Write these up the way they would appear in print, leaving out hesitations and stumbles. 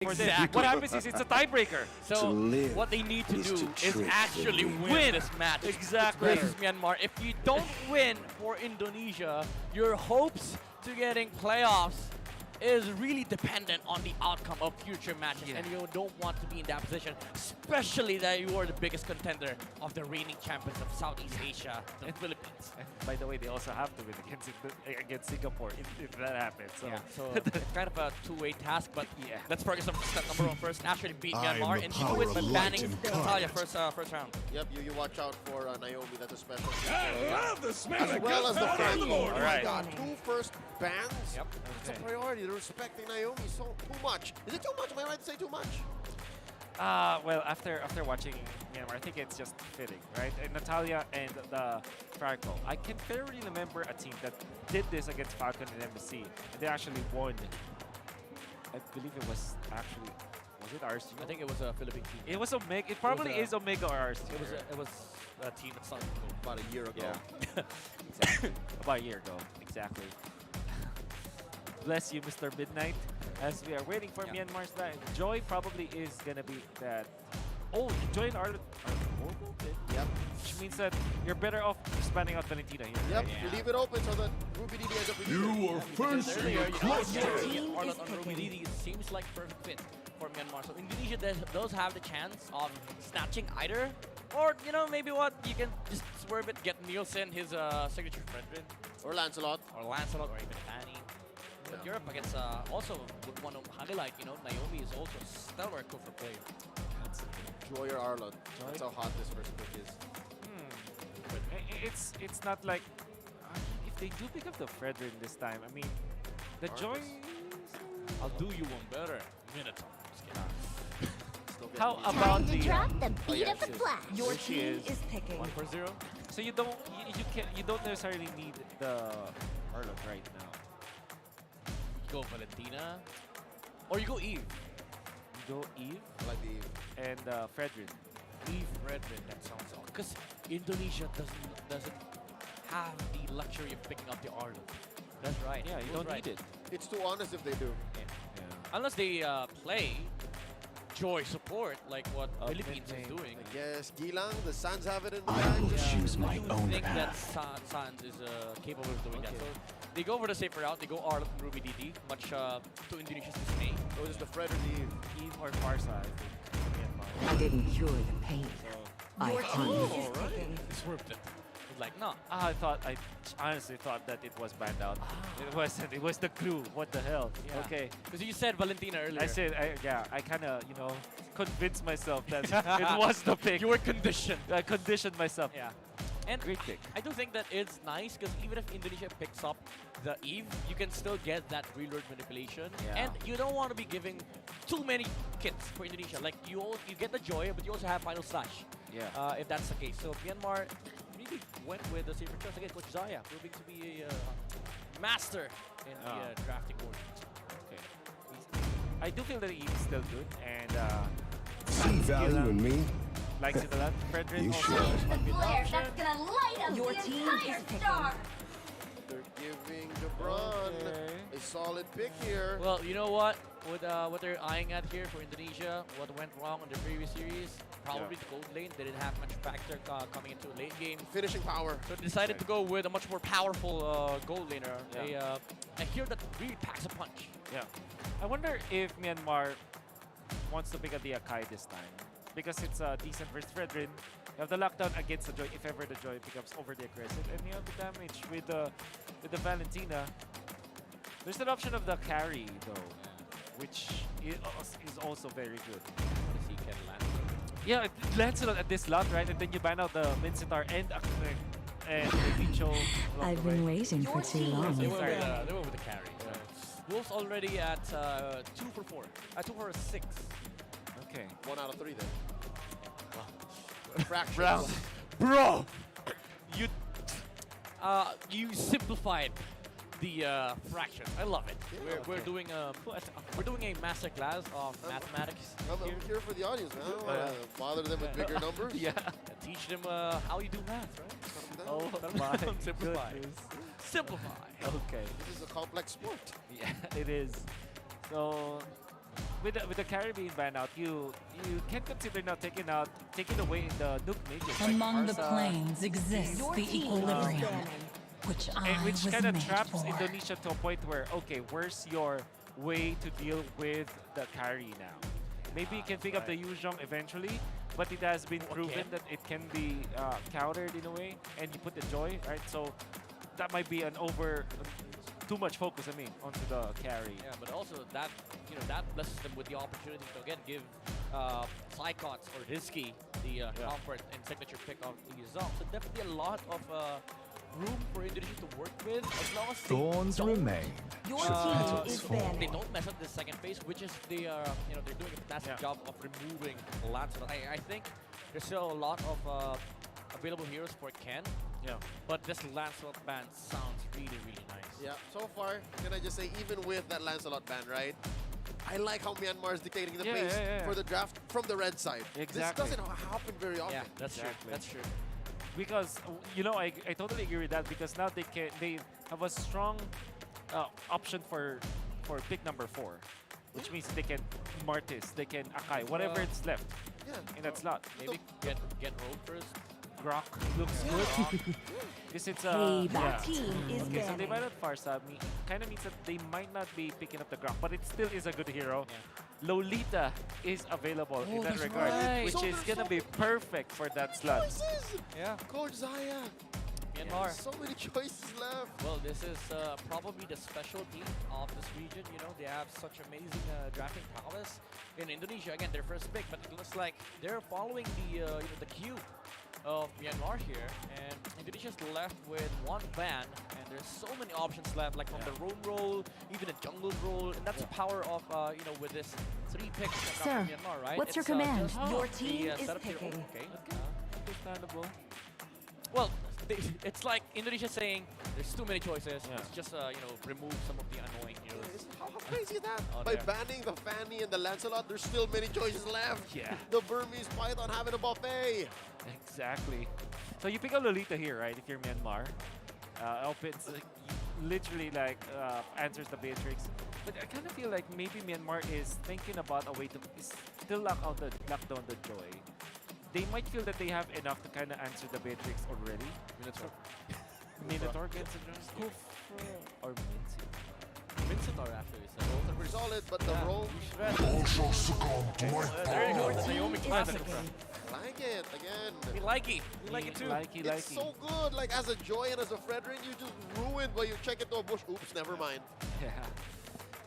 for this. Exactly. What happens is it's a tiebreaker. So what they need to do is actually win this match Exactly. versus Myanmar. If you don't win for Indonesia, your hopes to getting playoffs is really dependent on the outcome of future matches, and you don't want to be in that position, especially that you are the biggest contender of the reigning champions of Southeast Asia, the Philippines. And by the way, they also have to win against Singapore if that happens. So, So it's kind of a two-way task, but let's focus on step number 1 first. Actually beat Myanmar and do it by banning Natalia first round. Yep, you watch out for Naomi. That's a special. I love the smell As of well as the gunpowder on the Frankie. board. Oh my God, 2 first bans. Yep. It's a priority. They're respecting Naomi so too much. Is it too much? Am I right to say too much? Well, after watching Myanmar, I think it's just fitting, right? And Natalia and the Farco. I can clearly remember a team that did this against Falcon and Embassy, and they actually won. I believe it was actually, was it RSU? I think it was a Philippine team. It was Omega. It probably is Omega or RSU. It was a team that started About a year ago. Yeah. Exactly. About a year ago, exactly. Bless you, Mr. Midnight. As we are waiting for Myanmar's back, Joy probably is gonna be that. Oh, Joy and Arlo both open. Yep. Which means that you're better off expanding out Valentina here. Yep. right? You leave it open so that Ruby DD ends up with You are facing a cluster. Arlot on Ruby DD seems like perfect fit for Myanmar. So Indonesia does have the chance of snatching either, or maybe what you can just swerve it, get Nielsen his signature Fredrin, or Lancelot. or Lancelot, or even Fanny. But Europe against also would want to highlight, Naomi is also a stellar Kufra player. Joy or Arlot. That's how hot this first pick is. But it's not like if they do pick up the Fredrin this time. I mean, the Marcus. Joy. I'll do you one better, Minotaur. Just kidding. Still getting How these. about Time to the? drop the Oh, beat yeah, of the she is. flash. Your She team is. is picking. 1-0. So you don't necessarily need the Arlot right now. You go Valentina, or you go Eve. You go Eve I like the and Fredrin. Eve Redmond, that sounds all. Because Indonesia doesn't have the luxury of picking up the Arlo. That's right. Yeah, you That's don't right. need it. It's too honest if they do. Yeah. Unless they play Joy support like what Up Philippines is mid-lane. doing. I guess Gilang, the Suns have it in the I bag. will choose I my do own think that path. Sans is capable of doing that. Okay. So they go for the safer route. They go Arlo and Ruby DD, much to Indonesia's dismay. So it is the Fred or the Eve. Eve or Farsa, I think. Myanmar. I didn't cure the pain. So I Your hunt. team is picking. They swerved it. It's like, no. I honestly thought that it was banned out. It wasn't. It was the clue. What the hell? Yeah. Okay. Because you said Valentina earlier. I said, I kind of, convinced myself that it was the pick. You were conditioned. I conditioned myself. Yeah. And Great pick. I do think that it's nice because even if Indonesia picks up the Eve, you can still get that reload manipulation. Yeah. And you don't want to be giving too many kits for Indonesia. Like you get the Joy, but you also have Final Slash. Yeah. If that's the case. So Myanmar really went with the safer choice again. Coach Zaya proving to be a master in the drafting order. Okay. I do feel that Eve's still good and See value in me? likes it a lot. Fredrin You also should. is one good Flare option. that's gonna light up Your the team entire is picking. star. They're giving LeBron Okay. a solid pick here. Well, you know what? With what they're eyeing at here for Indonesia, what went wrong in the previous series, probably the gold lane. They didn't have much factor coming into late game. Finishing power. So they decided to go with a much more powerful gold laner. Yeah. A hero that really packs a punch. Yeah. I wonder if Myanmar wants to pick up the Akai this time. Because it's a decent versus Fredrin. You have the lockdown against the Joy if ever the Joy becomes overly aggressive. And you have the damage with the Valentina. There's an option of the carry though, which is also very good. Because he can land. Yeah, it lands it at this slot, right? And then you ban out the Mincetar and the Bicho. I've been waiting for too long. They Sorry. went with the carry. Wolves already at 2 for 4. 2 for 6. Okay. 1 out of 3 then. Fraction. Bro! You simplified the fraction. I love it. Yeah, We're doing a master class of mathematics. I'm here for the audience, man. I don't want to bother them with bigger numbers. Yeah. Teach them how you do math, right? Oh Settle my down. Simplify. goodness. Simplify. Okay. This is a complex sport. Yeah, it is. So, with the carry being banned out, you can consider now taking away the nuke mages. like Among the Arsa, planes exists Your the team is equilibrium, banning. which and I which was kind of made traps for. Indonesia to a point where, okay, where's your way to deal with the carry now? Maybe you can pick up the Yuzhong eventually, but it has been proven that it can be countered in a way, and you put the Joy, right? So that might be too much focus, I mean, onto the carry. Yeah, but also that that blesses them with the opportunity to again give Psychots or Risky the comfort and signature pick of the zone. So definitely a lot of room for Indonesia to work with as long as Thorns they don't, remain. Your Should team petals is fall. they banning. don't mess up the second phase, which is they are they're doing a fantastic job of removing Lancelot. I think there's still a lot of available heroes for Ken. Yeah. But this Lancelot ban sounds really, really nice. Yeah, so far, can I just say, even with that Lancelot ban, right? I like how Myanmar is dictating the pace for the draft from the red side. Exactly. This doesn't happen very often. Yeah, that's Exactly. true. That's true. Because I totally agree with that, because now they have a strong option for pick number 4, which means they can Martis, they can Akai, whatever it's left Yeah. in that slot. Maybe get rolled first. Grok looks good. Because it's Hey, That team is Okay, so they banning. might not Farsa. Kind of means that they might not be picking up the Grok, but it still is a good hero. Lolita is available in that that's regard, right. which So is there's gonna so be perfect for that slot. Choices! Yeah. Coach Zaya. Myanmar. So many choices left. Well, this is probably the specialty of this region. You know, they have such amazing drafting prowess. In Indonesia, again, their first pick, but it looks like they're following the queue of Myanmar here, and Indonesia's left with one ban, and there's so many options left, like from the roam roll, even a jungle roll, and that's the power of with this 3 picks that come from Sir, Myanmar, right? what's your It's, command? just Your the, team is setup here. picking. Okay. Understandable. Well, it's like Indonesia saying there's too many choices. Yeah. Let's just remove some of the annoying heroes. How crazy is that? Oh, By there. banning the Fanny and the Lancelot, there's still many choices left. Yeah. The Burmese Python having a buffet. Exactly. So you pick up Lolita here, right? If you're Myanmar, opens literally answers the Beatrix. But I kind of feel like maybe Myanmar is thinking about a way to still lock down the Joy. They might feel that they have enough to kind of answer the Beatrix already. Minotaur gets a Joy. Or Mincy. Vincitor actually is a Pretty solid, but the roll, There you go. The Naomi classic. like it again. We like it. We like it too. Likey, It's so good. Like as a Joy and as a Fredrin, you just ruined while you check into a bush. Oops, never mind. Yeah.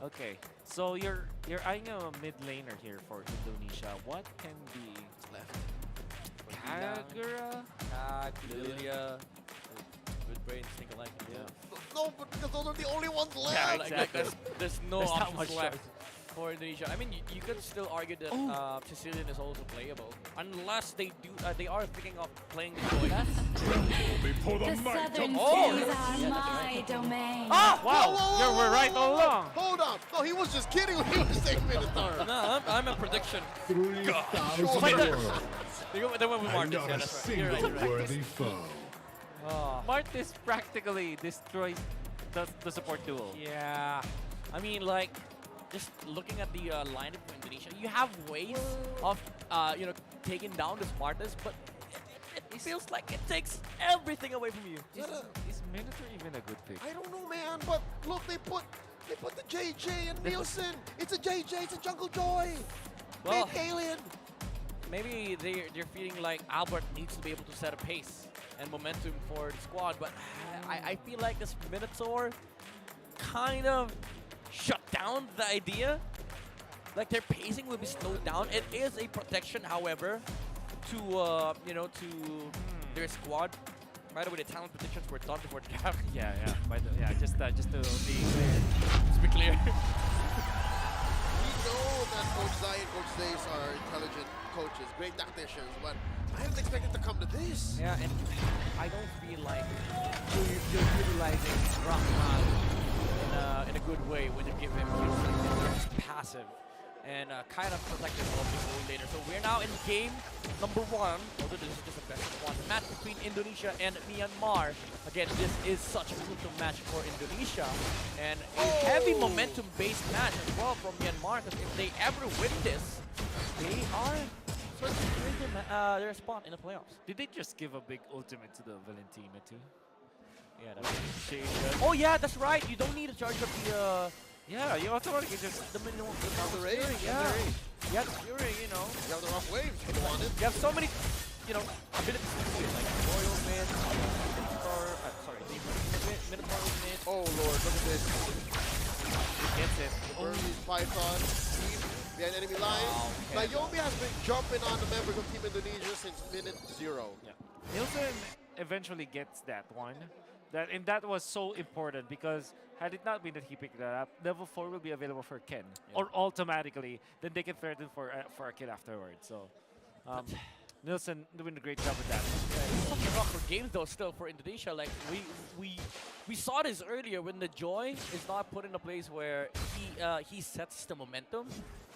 Okay. So you're eyeing a mid laner here for Indonesia. What can be Left. Kagura? Lilia. Good brains think alike. Yeah. No, but because those are the only ones left. Yeah, Like, exactly. there's no There's not options much left choice. for Indonesia. I mean, you could still argue that Sicilian is also playable, unless they are thinking of playing the Joy. Before the The might southern Oh! seas are my domain. Ah! Wow! Whoa, We're right all along. Hold on. No, he was just kidding when he was saying Minotaur. No, I'm a prediction. 3,000 Fight the- worlds. They went with And Marcus. not Yeah, a that's right. You're single right. You're right. worthy foe. Oh. Martis practically destroys the support duel. Yeah, I mean, like, just looking at the lineup for Indonesia, you have ways of, taking down the smartest, but it feels like it takes everything away from you. Is Minotaur even a good pick? I don't know, man, but look, they put the JJ and Nielsen. It's a JJ. It's a Jungle Joy. Well, Big alien. maybe they're feeling like Albert needs to be able to set a pace and momentum for the squad, but I feel like this Minotaur kind of shut down the idea. Like their pacing will be slowed down. It is a protection, however, to their squad. By the way, the talent predictions were done before the draft. Yeah. Just to be clear. Let's be clear. We know that Coach Zai and Coach Days are intelligent coaches, great tacticians, but I didn't expect it to come to this. Yeah, and I don't feel like you're utilizing Rahman in a good way when you give him just passive and kind of protected Wolf the goal later. So we're now in game number 1, although this is just a best of 1. The match between Indonesia and Myanmar. Again, this is such a crucial match for Indonesia, and a heavy momentum-based match as well from Myanmar, because if they ever win this, they are sort of securing their spot in the playoffs. Did they just give a big ultimate to the Valentina too? Yeah, oh yeah, that's right. You don't need to charge up the Yeah, you automatically just the minimum. The The rage, Fury, the yeah. rage. Yeah, the Fury, you know. You have the rough waves if you want it. You have so many, you know, abilities to do it, like Royal Mid, Minotaur, sorry, the Minotaur Mid. Oh lord, look at this. it gets it. Burmese Python, deep behind enemy lines. okay. Naomi has been jumping on the members of Team Indonesia since minute 0. Yeah. Nielsen eventually gets that one. And that was so important because had it not been that he picked that up, level 4 will be available for Ken. Or automatically, then they can threaten for a kill afterwards. So Nielsen doing a great job with that. It's such a rougher game though still for Indonesia. Like we saw this earlier when the Joy is not put in a place where he sets the momentum.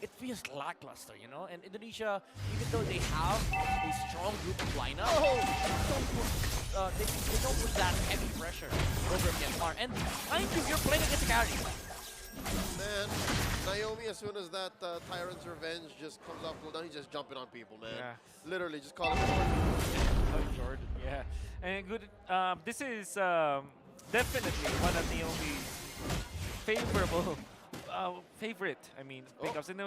It feels lackluster, you know. And Indonesia, even though they have a strong group lineup, they don't put that heavy pressure over Myanmar. And mind you, you're playing against a carry. Man, Naomi, as soon as that Tyrant's Revenge just comes off cooldown, he's just jumping on people, man. Yeah. Literally, just call him Jordan, yeah. And good. This is definitely one of Naomi's favorable favorite. I mean, pickups, and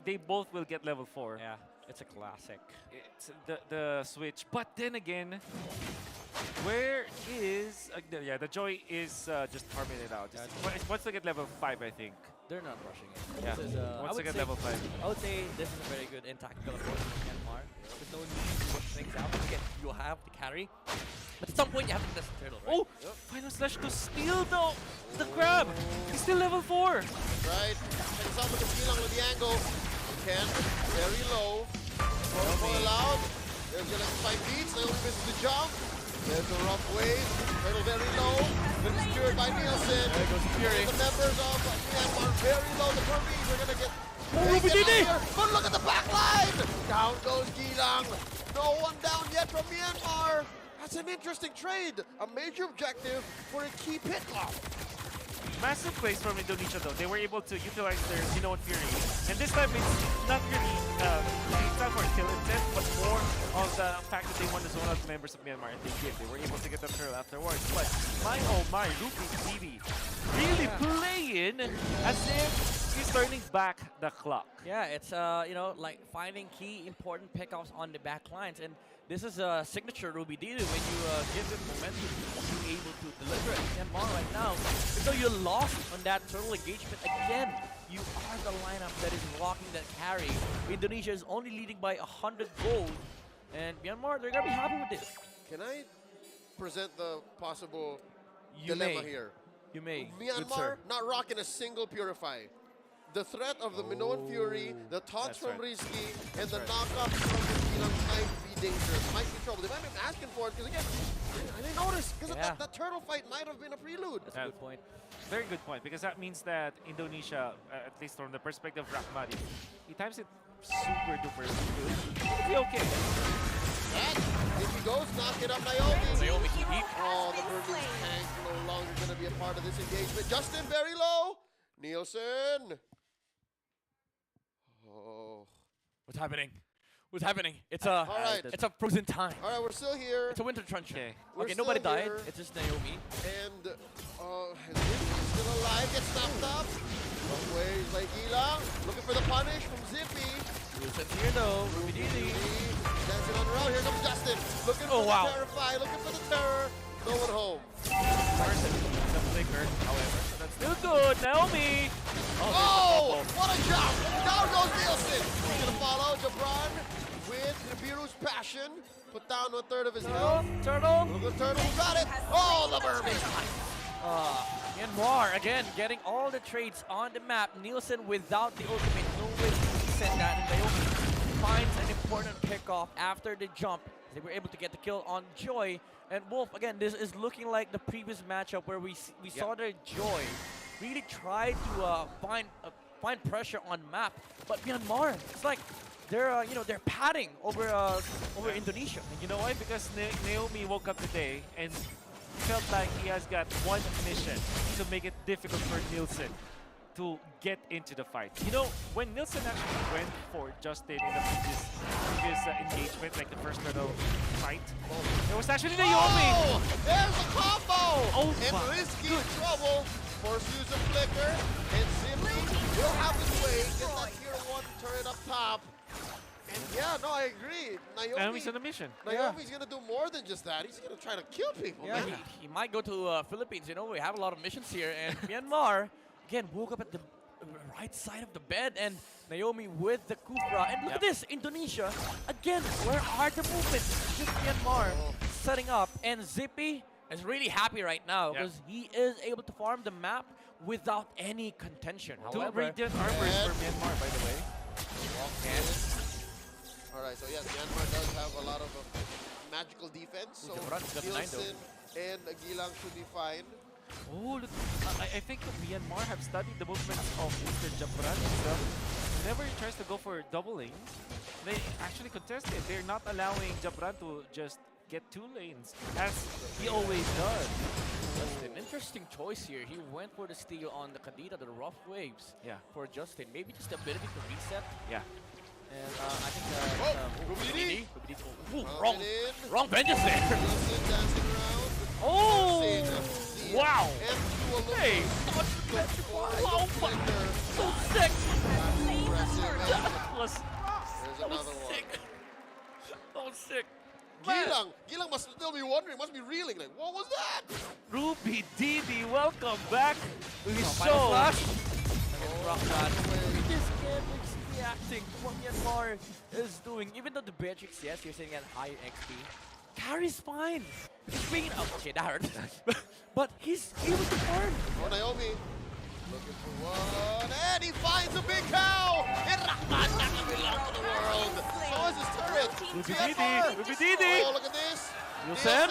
they both will get level 4. Yeah, it's a classic. It's the switch, but then again, where is the Joy is just farming it out. Once they get level 5, I think. They're not rushing it. Yeah. This is, I Once they would get say- level 5. I would say this is a very good and tactical approach from Myanmar. There's no need to push things out. Again, you'll have the carry. But at some point, you have to test the turtle, right? Oh, final slash to steal the grab. He's still level 4. right. And it's up with the Gilang with the angle. Ken, very low. Roll out. There's gonna find beats. Naomi misses the jump. There's the rough wave. Turtle very low. Been secured by Nielsen. There goes Fury. The members of Myanmar very low. The Burmese are gonna get. But look at the back line! Down goes Gilang. No one down yet from Myanmar. That's an interesting trade. A major objective for a key pick-off. Massive plays from Indonesia though. They were able to utilize their Xeno and Fury. And this time it's not really, it's not for kill intent, but more of the fact that they won the zone as members of Myanmar. And they did. They were able to get the turtle afterwards. But my oh my, Luffy TV really playing as if he's turning back the clock. Yeah, it's you know, like finding key important pickups on the back lines, and this is a signature Ruby Didu when you give him momentum to be able to deliver it. Myanmar right now, even though you're lost on that turtle engagement again, you are the lineup that is rocking that carry. Indonesia is only leading by 100 gold, and Myanmar, they're gonna be happy with this. Can I present the possible You dilemma may. here? You may, good Myanmar sir. not rocking a single Purify. The threat of the Minoan Fury, the taunts That's from right. Rizky, and the knockups from the Gilang might be dangerous, might be trouble. They might have been asking for it because again, I didn't notice because Yeah. that turtle fight might have been a prelude. That's a good point. Very good point, because that means that Indonesia, at least from the perspective of Rahmadi, he times it super duper good. It'll be okay. And if he goes, knock it up Naomi. Naomi can beat. Oh, the Burmese tank no longer going to be a part of this engagement. Justin very low. Nielsen. Oh. What's happening? What's happening? It's a All right. it's a frozen time. All right, we're still here. It's a winter truncheon. Okay. We're Okay, nobody still died. here. It's just Naomi. And Zippy's still alive, gets snapped up. Rough waves like Gilang. Looking for the punish from Zippy. Wilson's here though. Ruby Didi. Dancing on around. Here comes Justin. Looking Oh, for wow. the Terrify, looking for the terror. No one home. Carson, the flicker, however. So that's still good. Naomi! Oh, what a jump! Down goes Nielsen. He's gonna follow Jabron with Nibiru's passion. Put down 1/3 of his health. Turtle. Look at the turtle, who got it? Oh, the Burmese. Myanmar again getting all the trades on the map. Nielsen without the ultimate. No way to send that. And Naomi finds an important pickoff after the jump. They were able to get the kill on Joy. And Wolf, again, this is looking like the previous matchup where we saw the Joy really try to find find pressure on map. But Myanmar, it's like they're they're padding over Indonesia. And you know why? Because Naomi woke up today and felt like he has got one mission to make it difficult for Nielsen to get into the fight. You know, when Nielsen actually went for Justin in the previous engagement, like the first little fight, there was actually Naomi! Oh, there's a combo! Oh and my Risky in trouble. Force use a flicker, and Simply will have his way. Get that tier 1 turret up top. And yeah, no, I agree. Naomi's on a mission. Naomi's gonna do more than just that. He's gonna try to kill people. Yeah, man. he might go to Philippines. You know, we have a lot of missions here, and Myanmar again woke up at the right side of the bed, and Naomi with the Kufra. And look at this, Indonesia again. Where are the movements? Just Myanmar setting up, and Zippy is really happy right now because he is able to farm the map without any contention. Two However, radiant armors for Myanmar, by the way. Alright, so yes, Myanmar does have a lot of magical defense. So Jabran's got 9 though. Nielsen and Gilang should be fine. Oh, look, I think Myanmar have studied the movements of Mr. Jabran himself. Whenever he tries to go for double lanes, they actually contest it. They're not allowing Jabran to just get 2 lanes, as he always does. That's an interesting choice here. He went for the steal on the Kadita, the rough waves. Yeah. For Justin, maybe just the ability to reset. Yeah. And I think Rubini. wrong In. wrong vengeance there. Nielsen dancing around. Oh! Nielsen, Wow! M2 alone. Hey! Wow! So sick! That was There's another one. sick. So sick. Gilang must still be wondering, must be reeling. Like, what was that? Ruby Didi, welcome back to the Final show. flash. Rock shot. This game is reacting to what Myanmar is doing. Even though the Beatrix, yes, you're sitting at high XP. Carry's fine. He's being okay, that hurt. But he's able to farm. Oh, Naomi. Looking for one. And he finds a big cow. And Rahman doesn't belong to the world. So is his turret. Ruby Myanmar. Didi, Ruby Didi. Oh, look at this. Nielsen.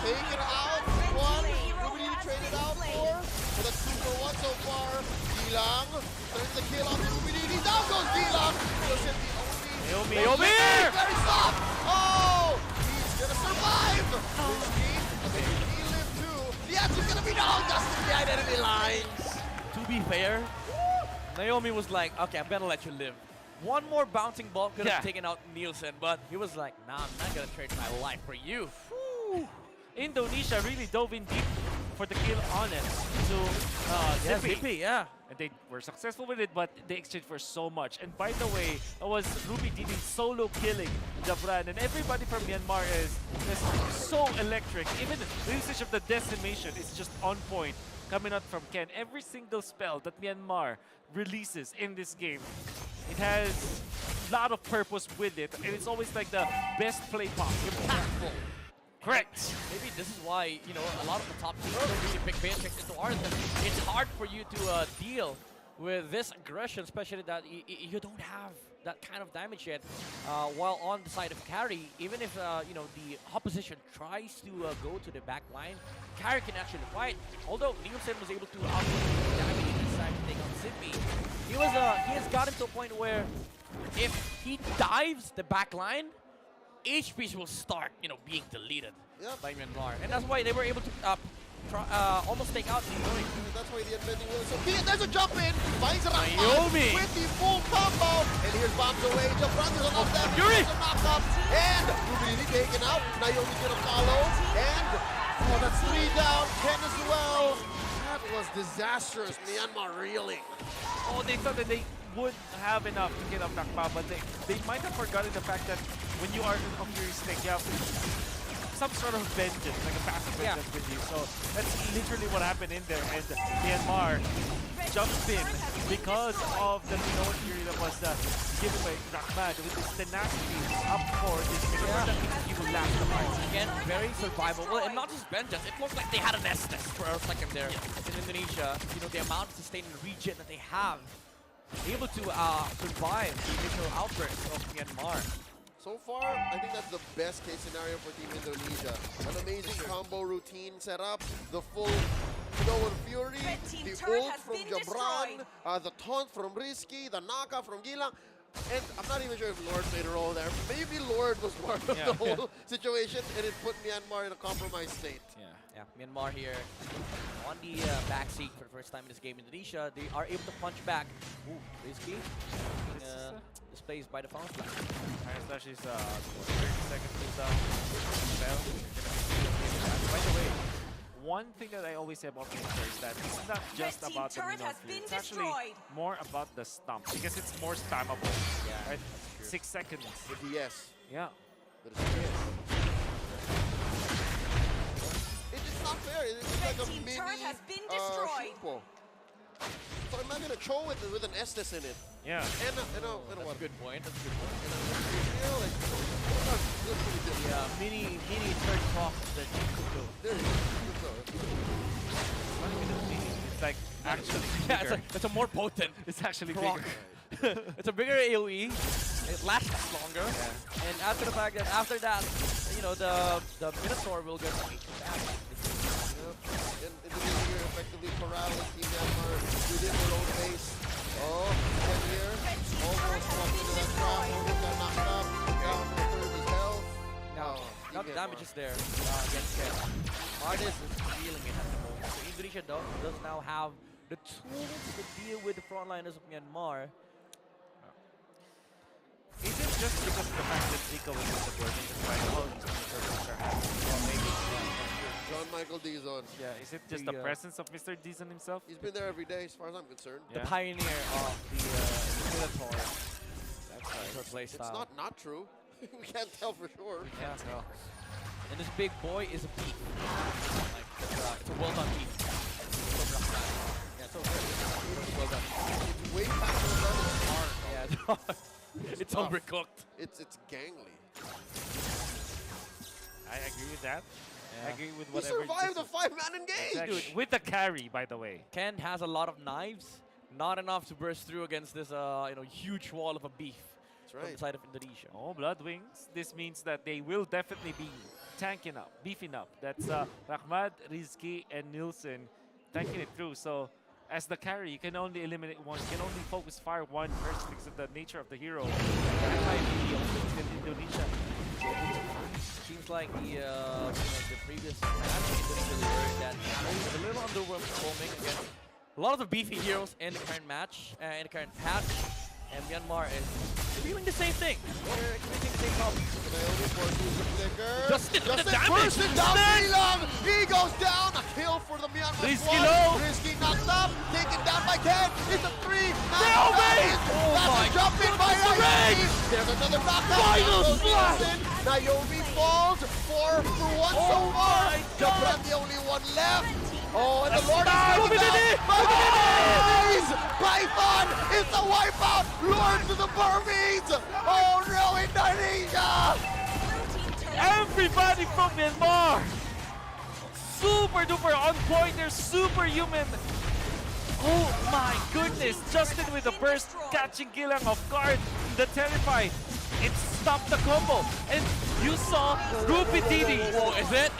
Taken out. One. Ruby Didi traded out for. So that's 2 for 1 so far. Gilang turns the kill on Ruby Didi. Down goes Gilang. Nielsen the only. Naomi. Very soft. Oh, he's gonna survive. Risky. He lived too. The answer's gonna be no. Justin behind enemy lines. To be fair, Naomi was like, okay, I'm gonna let you live. One more bouncing ball could have taken out Nielsen, but he was like, nah, I'm not gonna trade my life for you. Indonesia really dove in deep for the kill on it to Zippy. Zippy, yeah. And they were successful with it, but they exchanged for so much. And by the way, it was Ruby Didi solo killing Jabran. And everybody from Myanmar is so electric. Even the usage of the decimation is just on point. Coming out from Ken. Every single spell that Myanmar releases in this game, it has a lot of purpose with it. And it's always like the best play pop. Impactful. Correct. Maybe this is why, a lot of the top teams don't really pick Beatrix into ours. It's hard for you to deal with this aggression, especially that you don't have that kind of damage yet. While on the side of carry, even if the opposition tries to go to the back line, carry can actually fight. Although Nielsen was able to output the damage in this side to take on Zippy, he has gotten to a point where if he dives the back line, HPs will start, being deleted by Myanmar. And that's why they were able to almost take out Naomi. That's why the advantage was so big. There's a jump in. Finds Rahman Naomi with the full combo. And here's bombs away. Jabran is on that. Yuri! There's a knock-up. And Ruby taken out. Naomi's gonna follow. And that's 3 down. 10 as well. That was disastrous. Myanmar reeling. Oh, they thought that they would have enough to get up Nakpa, but they might have forgotten the fact that when you are on your stick, you have some sort of vengeance, like a passive vengeance with you. So that's literally what happened in there, and Myanmar jumped in because of the known theory that was given by Rahman with his tenacity up for this because he will last the fight. Again, very survivable, and not just vengeance. It looked like they had an Estes for a second there in Indonesia. The amount of sustained regen that they have, able to survive the initial outburst of Myanmar. So far, I think that's the best case scenario for Team Indonesia. An amazing combo routine set up, the full go with Fury, Red team the turret ult has from been Jabran, destroyed. the taunt from Risky, the Naka from Gilang. And I'm not even sure if Lord played a role there. Maybe Lord was part of Yeah. the whole situation, and it put Myanmar in a compromised state. Yeah, Myanmar here on the backseat for the first time in this game. Indonesia, they are able to punch back. Ooh, Risky being displaced by the foul flag. Iron Slash is 30 seconds cooldown. Spell. By the way, one thing that I always say about Myanmar is that it's not just Red team about the turret minute has clear. been It's actually destroyed. more about the stump because it's more spammable. Yeah, Right? that's true. 6 seconds. With the yes. Yeah. That is it's not fair. It's Red like a team mini turret has been destroyed. Shupo. So imagine a Cho with an Estes in it. Yeah. And a That's a what? good point. That's a good point. You know, like, that's pretty good. The mini third proc that you could do. There you go. It's like actually Yeah, bigger. it's a more potent. It's actually proc. bigger. It's a bigger AoE. It lasts longer. And after the fact that after that, you know, the Minotaur will get back. And Indonesia effectively corralling Team Myanmar within their own base. Oh, and here, almost walked into that trap, almost got knocked up, down to a third of his health. Now, Oh, now Team the damage Myanmar. is there against Ken. Artist is feeling it at the moment. So Indonesia does now have the tools to deal with the frontliners of Myanmar. Is it just because of the fact that Zika was in the board and just like, oh, these Mr. are happy? Or maybe John Michael Dizon. yeah, is it just The, the presence of Mr. Dizon himself? He's been there every day, as far as I'm concerned. The Yeah. pioneer of the Minotaur. That's right. Play It's style. not true. We can't tell for sure. Yeah, so. And this big boy is a beef. Like, it's a well-done beef. So rough. Yeah, so good. It's well done. It's way past the level. It's hard. Yeah, it's tough. overcooked. It's gangly. I agree with that. I agree with He whatever. survived a Dizon- 5-man engage. Exactly. With the carry, by the way. Ken has a lot of knives, not enough to burst through against this huge wall of a beef That's from right. the side of Indonesia. Oh, Blood Wings. This means that they will definitely be tanking up, beefing up. That's Rahmad, Rizki, and Nielsen tanking it through. So, as the carry, you can only eliminate one. You can only focus fire one first because of the nature of the hero. That might be the only thing that Indonesia. Seems like the previous match Indonesia learned that it's a little underwhelming against a lot of the beefy heroes in the current match, in the current patch, and Myanmar is doing the same thing. They're committing the same problem. Naomi forces the flicker. Justin with the damage! bursts it down Gilang. He goes down. A kill for the Myanmar Risky squad. low. Risky knocked up. Taken down by Ken. It's a 3. Naomi! Oh That's my a jump in by God. Naomi. There's another knockdown. Final Down goes slash. Nielsen. Naomi falls. 4 for 1 so Oh far. my Jabran the only one left. Oh, and the That's Lord is down. fighting Mlbb. Burmese! Python! It's a wipeout! Lord to the Burmese! Oh no, Indonesia! Everybody from Myanmar! Super duper on point. They're superhuman. Oh my goodness. Justin with the burst, catching Gilang off guard. The Terrify. It stopped the combo. And you saw Ruby Didi. Oh, is it?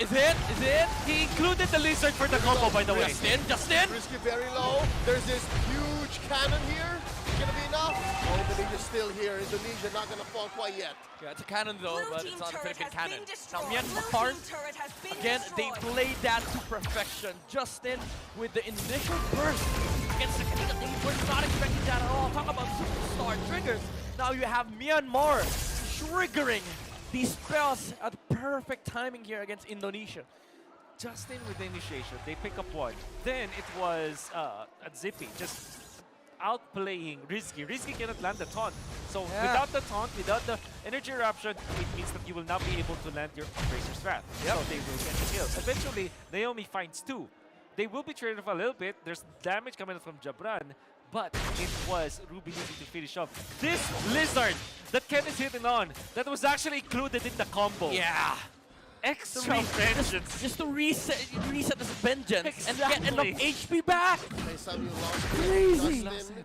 He included the lizard for the combo, by the way. Justin! Risky very low. There's this huge cannon here. It's gonna be enough. Oh, but he's still here. Indonesia not gonna fall quite yet. Yeah, it's a cannon though, Blue but team it's not a turret Philippine has cannon. been Now destroyed. Myanmar, Blue team turret has been again, they destroyed. played that to perfection. Justin with the initial burst against the Canadian, they were not expecting that at all. Talk about superstar triggers. Now you have Myanmar triggering these spells at perfect timing here against Indonesia. Justin with the initiation, they pick up one. Then it was Zippy just outplaying Rizky. Rizky cannot land the taunt. So without the taunt, without the energy eruption, it means that you will not be able to land your Razor's Wrath. So they will get the kill. Eventually, Naomi finds 2. They will be traded off a little bit. There's damage coming from Jabran, but it was Ruby Didi to finish off. This lizard that Ken is hitting on, that was actually included in the combo. Yeah. Extra vengeance. Just to reset this vengeance and get enough Exactly. HP back. Hey, Samuel lost Crazy. Justin.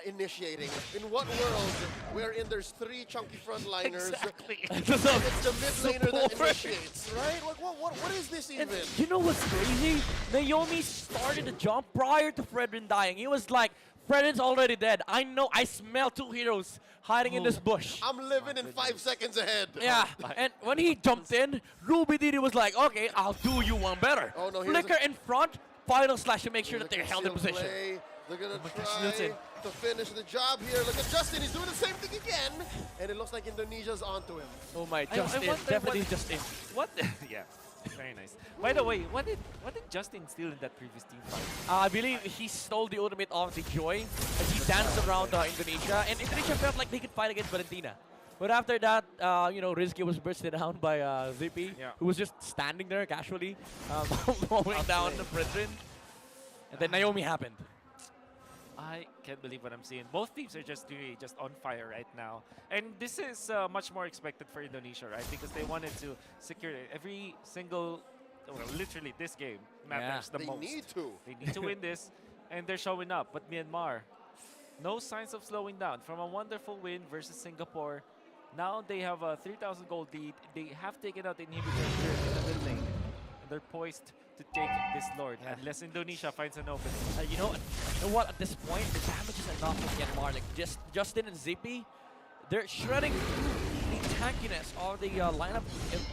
initiating? In what world wherein there's 3 chunky frontliners Exactly. and it's the mid laner that Support. initiates, right? Like, what is this even? And you know what's crazy? Naomi started the jump prior to Fredrin dying. He was like, Fredrin's already dead. I know, I smell 2 heroes hiding in this bush. I'm living in 5 seconds ahead. Yeah, and when he jumped in, Mlbb was like, okay, I'll do you one better. Oh, no, here's Flicker in front, final slash to make sure that Look they're at held in Seal position. play. They're gonna my gosh, try Nilsson. to finish the job here. Look at Justin, he's doing the same thing again. And it looks like Indonesia's onto him. Oh my, I Justin, wonder definitely what- Justin. What? Yeah, very nice. By the way, what did Justin steal in that previous team fight? I believe he stole the ultimate of the Joy, and he danced around Indonesia, and Indonesia felt like they could fight against Valentina. But after that, you know, Rizky was bursted down by Zippy, Yeah. who was just standing there casually, mowing down the Fredrin. And then Naomi happened. I can't believe what I'm seeing. Both teams are just really just on fire right now. And this is much more expected for Indonesia, right? Because they wanted to secure every single, well, literally this game matters the They most. need to. They need to win this, and they're showing up. But Myanmar, no signs of slowing down. From a wonderful win versus Singapore, now they have a 3,000 gold lead. They have taken out the inhibitor here in the mid lane. And they're poised to take this lord, unless Indonesia finds an opening. You know what? At this point, the damage is enough for Myanmar. Like just Justin and Zippy, they're shredding the tankiness of the lineup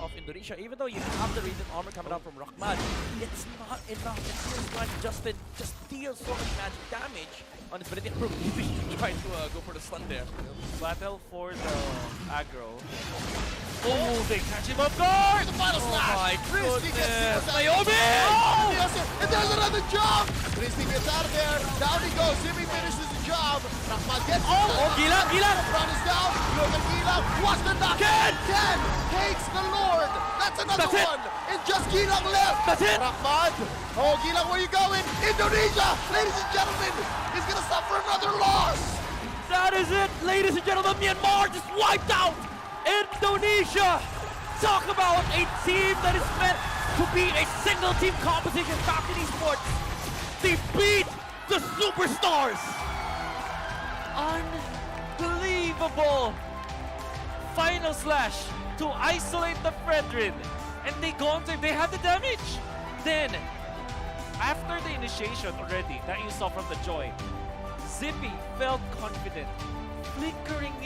of Indonesia. Even though you have the radiant armor coming out from Rahman, it's not enough. It feels like Justin just deals so much magic damage on his ability. He's trying to go for the stun there. Battle for the aggro. Oh, they catch him off guard! The final slash. my Rizky gets goodness. the Naomi! Oh! And there's another jump. Rizky gets out of there. Down he goes. Jimmy finishes the job. Rahman gets Oh, Gilang, Gilang! Run is down. Look at Gilang. Watch the knock. Ken! Ken takes the Lord. That's another That's it. one. And just Gilang left. That's it. Rahman. Oh, Gilang, where you going? Indonesia, ladies and gentlemen, is going to suffer another loss. That is it, ladies and gentlemen. Myanmar just wiped out Indonesia. Talk about a team that is meant to be a single team competition back in esports. They beat the superstars. Unbelievable! Final slash to isolate the Fredrin. And they go on to, they have the damage. Then, after the initiation already that you saw from the Joy, Zippy felt confident, flickering